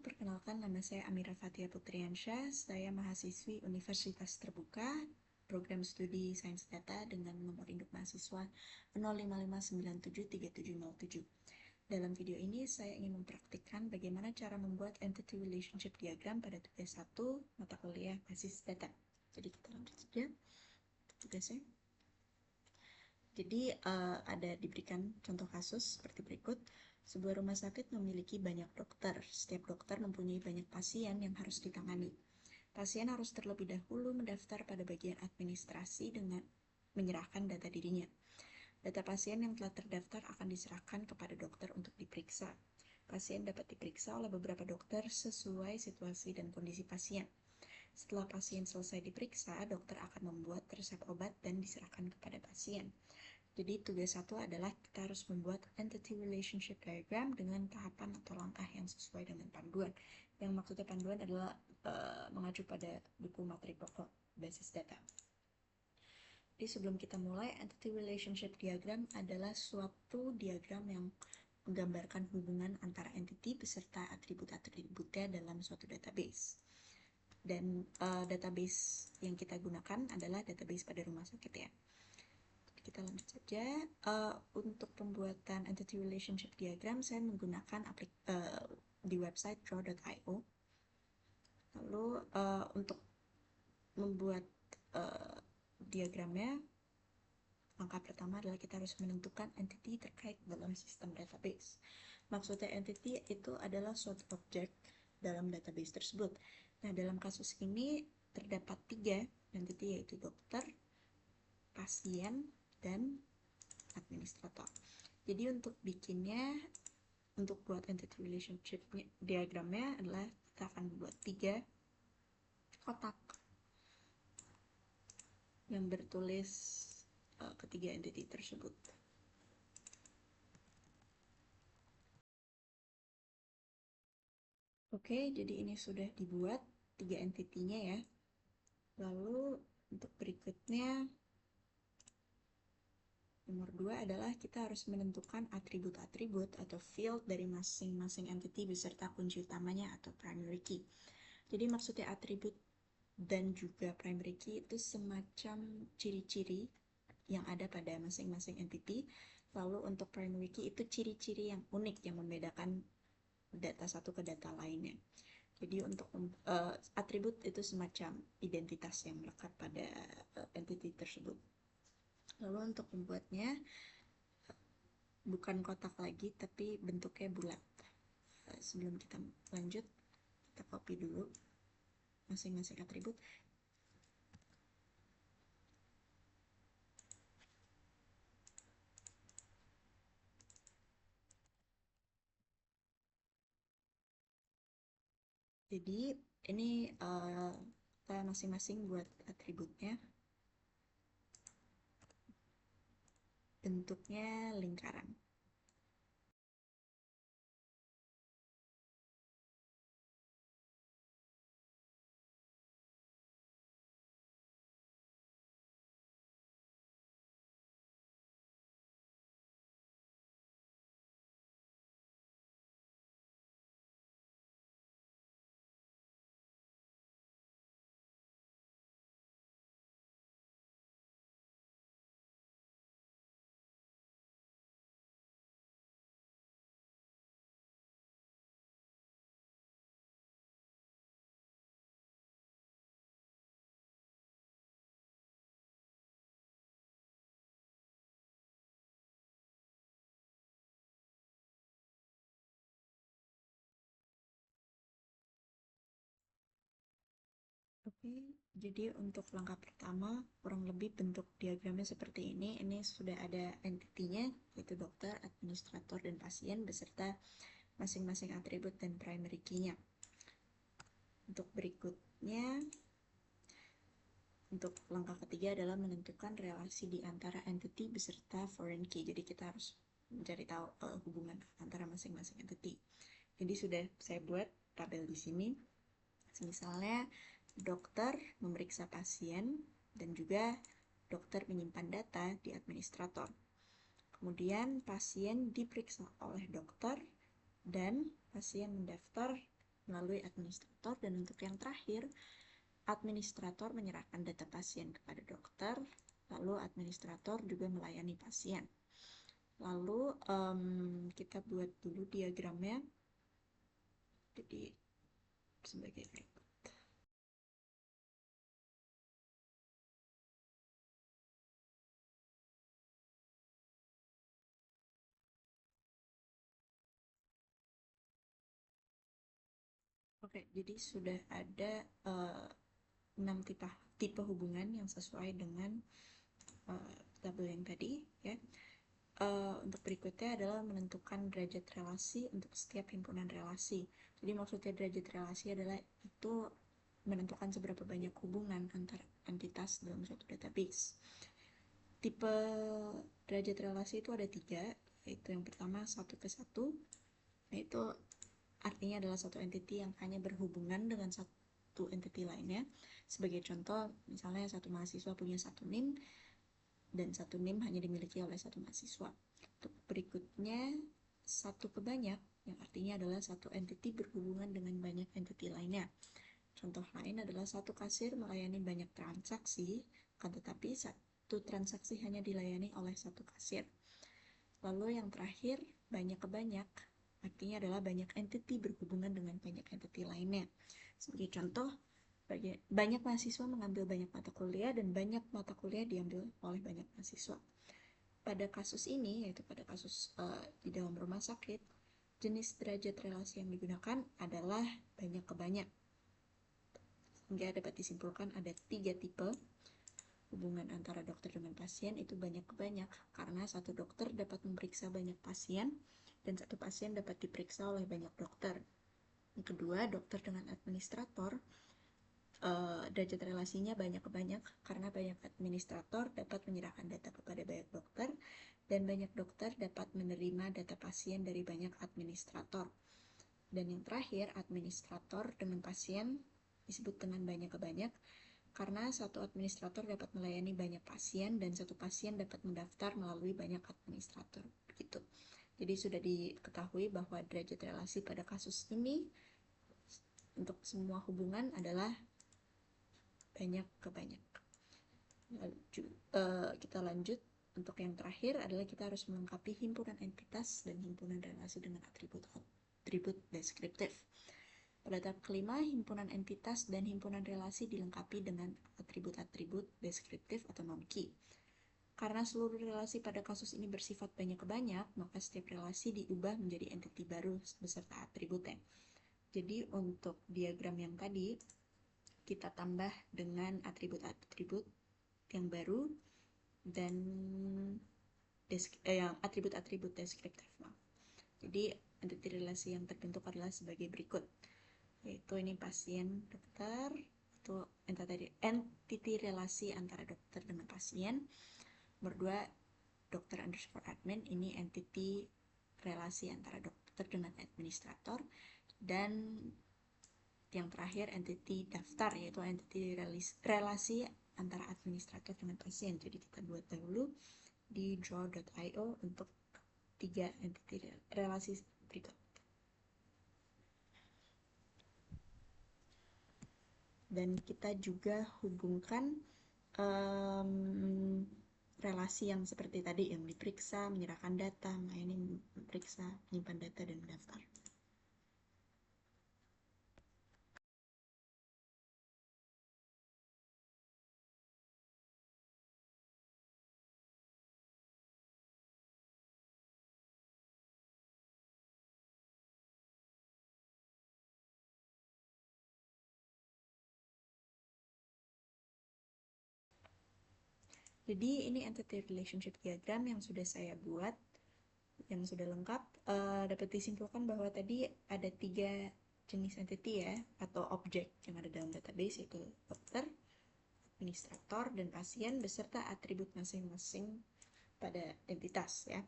perkenalkan nama saya Amira Fatia Putriansyah. Saya mahasiswi Universitas Terbuka, program studi Sains Data dengan nomor induk mahasiswa 055973707. Dalam video ini saya ingin mempraktikkan bagaimana cara membuat entity relationship diagram pada tugas 1 mata kuliah basis data. Jadi kita lanjut saja tugasnya. Jadi ada diberikan contoh kasus seperti berikut. Sebuah rumah sakit memiliki banyak dokter. Setiap dokter mempunyai banyak pasien yang harus ditangani. Pasien harus terlebih dahulu mendaftar pada bagian administrasi dengan menyerahkan data dirinya. Data pasien yang telah terdaftar akan diserahkan kepada dokter untuk diperiksa. Pasien dapat diperiksa oleh beberapa dokter sesuai situasi dan kondisi pasien. Setelah pasien selesai diperiksa, dokter akan membuat resep obat dan diserahkan kepada pasien. Jadi tugas 1 adalah kita harus membuat entity relationship diagram dengan tahapan atau langkah yang sesuai dengan panduan. Yang maksudnya panduan adalah mengacu pada buku materi pokok basis data. Jadi sebelum kita mulai, entity relationship diagram adalah suatu diagram yang menggambarkan hubungan antara entity beserta atribut-atributnya dalam suatu database. Dan database yang kita gunakan adalah database pada rumah sakit ya. Kita lanjut saja. Untuk pembuatan entity relationship diagram saya menggunakan di website draw.io. Lalu untuk membuat diagramnya, langkah pertama adalah kita harus menentukan entity terkait dalam sistem database. Maksudnya entity itu adalah suatu objek dalam database tersebut. Nah, dalam kasus ini terdapat 3 entity, yaitu dokter, pasien, dan administrator. Jadi untuk bikinnya, untuk buat entity relationship diagramnya adalah kita akan membuat 3 kotak yang bertulis ketiga entity tersebut. Oke, jadi ini sudah dibuat 3 entity-nya ya. Lalu untuk berikutnya, nomor 2 adalah kita harus menentukan atribut-atribut atau field dari masing-masing entity beserta kunci utamanya atau primary key. Jadi maksudnya atribut dan juga primary key itu semacam ciri-ciri yang ada pada masing-masing entity. Lalu untuk primary key itu ciri-ciri yang unik yang membedakan data satu ke data lainnya. Jadi untuk atribut itu semacam identitas yang melekat pada entity tersebut. Lalu untuk membuatnya bukan kotak lagi tapi bentuknya bulat. Sebelum kita lanjut, kita copy dulu masing-masing atribut. Jadi ini kita masing-masing buat atributnya. Bentuknya lingkaran. Oke, jadi untuk langkah pertama, kurang lebih bentuk diagramnya seperti ini. Ini sudah ada entity-nya, yaitu dokter, administrator, dan pasien, beserta masing-masing atribut dan primary key-nya. Untuk berikutnya, untuk langkah ketiga adalah menentukan relasi di antara entity beserta foreign key. Jadi kita harus mencari tahu hubungan antara masing-masing entity. Jadi sudah saya buat tabel di sini. Misalnya dokter memeriksa pasien dan juga dokter menyimpan data di administrator. Kemudian pasien diperiksa oleh dokter dan pasien mendaftar melalui administrator. Dan untuk yang terakhir, administrator menyerahkan data pasien kepada dokter, lalu administrator juga melayani pasien. Lalu kita buat dulu diagramnya. Jadi sebagai berikut. Oke, jadi sudah ada 6 tipe hubungan yang sesuai dengan tabel yang tadi, ya. Untuk berikutnya adalah menentukan derajat relasi untuk setiap himpunan relasi. Jadi maksudnya derajat relasi adalah itu menentukan seberapa banyak hubungan antar entitas dalam suatu database. Tipe derajat relasi itu ada 3, yaitu yang pertama 1:1, yaitu artinya adalah satu entity yang hanya berhubungan dengan satu entity lainnya. Sebagai contoh, misalnya satu mahasiswa punya satu NIM, dan satu NIM hanya dimiliki oleh satu mahasiswa. Untuk berikutnya, 1:banyak, yang artinya adalah satu entity berhubungan dengan banyak entity lainnya. Contoh lain adalah satu kasir melayani banyak transaksi, kan tetapi satu transaksi hanya dilayani oleh satu kasir. Lalu yang terakhir, banyak-banyak, artinya adalah banyak entity berhubungan dengan banyak entity lainnya. Sebagai contoh, banyak mahasiswa mengambil banyak mata kuliah dan banyak mata kuliah diambil oleh banyak mahasiswa. Pada kasus ini, yaitu pada kasus di dalam rumah sakit, jenis derajat relasi yang digunakan adalah banyak-banyak. Hingga dapat disimpulkan ada 3 tipe hubungan antara dokter dengan pasien, itu banyak-banyak karena satu dokter dapat memeriksa banyak pasien dan satu pasien dapat diperiksa oleh banyak dokter. Yang kedua, dokter dengan administrator, derajat relasinya banyak-banyak karena banyak administrator dapat menyerahkan data kepada banyak dokter dan banyak dokter dapat menerima data pasien dari banyak administrator. Dan yang terakhir, administrator dengan pasien disebut dengan banyak-banyak karena satu administrator dapat melayani banyak pasien dan satu pasien dapat mendaftar melalui banyak administrator. Begitu. Jadi sudah diketahui bahwa derajat relasi pada kasus ini untuk semua hubungan adalah banyak-banyak. Kita lanjut. Untuk yang terakhir adalah kita harus melengkapi himpunan entitas dan himpunan relasi dengan atribut deskriptif. Pada tahap kelima, himpunan entitas dan himpunan relasi dilengkapi dengan atribut-atribut deskriptif atau non-key. Karena seluruh relasi pada kasus ini bersifat banyak-banyak, maka setiap relasi diubah menjadi entity baru beserta atributnya. Jadi untuk diagram yang tadi, kita tambah dengan atribut-atribut yang baru dan yang atribut-atribut deskriptif. Jadi entity relasi yang terbentuk adalah sebagai berikut, yaitu ini pasien dokter, itu entity relasi antara dokter dengan pasien. Nomor 2, dokter underscore admin, ini entity relasi antara dokter dengan administrator. Dan yang terakhir entity daftar, yaitu entity relasi antara administrator dengan pasien. Jadi kita buat dahulu di draw.io untuk 3 entity relasi berikut. Dan kita juga hubungkan relasi yang seperti tadi, yang diperiksa, menyerahkan data, melayani, memeriksa, menyimpan data, dan mendaftar. Jadi ini entity relationship diagram yang sudah saya buat, yang sudah lengkap. Dapat disimpulkan bahwa tadi ada 3 jenis entity ya, atau objek yang ada dalam database, yaitu dokter, administrator, dan pasien beserta atribut masing-masing pada entitas ya.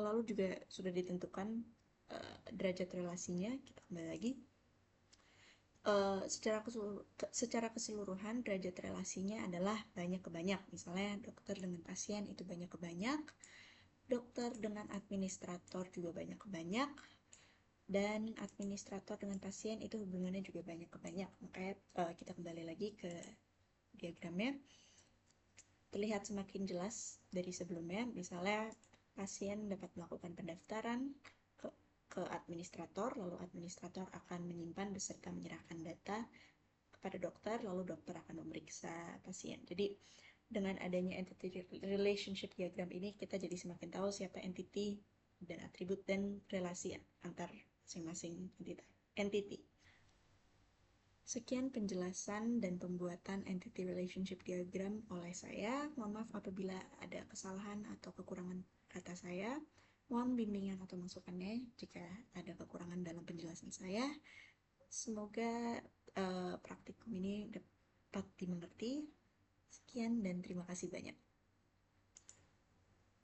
Lalu juga sudah ditentukan derajat relasinya. Kita kembali lagi. Secara keseluruhan derajat relasinya adalah banyak-banyak. Misalnya dokter dengan pasien itu banyak-banyak, dokter dengan administrator juga banyak-banyak, dan administrator dengan pasien itu hubungannya juga banyak ke banyak. Makanya kita kembali lagi ke diagramnya. Terlihat semakin jelas dari sebelumnya, misalnya pasien dapat melakukan pendaftaran ke administrator, lalu administrator akan menyimpan beserta menyerahkan data kepada dokter, lalu dokter akan memeriksa pasien. Jadi dengan adanya entity relationship diagram ini, kita jadi semakin tahu siapa entity dan atribut dan relasi antar masing-masing entity. Sekian penjelasan dan pembuatan entity relationship diagram oleh saya. Mohon maaf apabila ada kesalahan atau kekurangan kata saya. Mohon bimbingan atau masukannya jika ada kekurangan dalam penjelasan saya. Semoga praktikum ini dapat dimengerti. Sekian dan terima kasih banyak.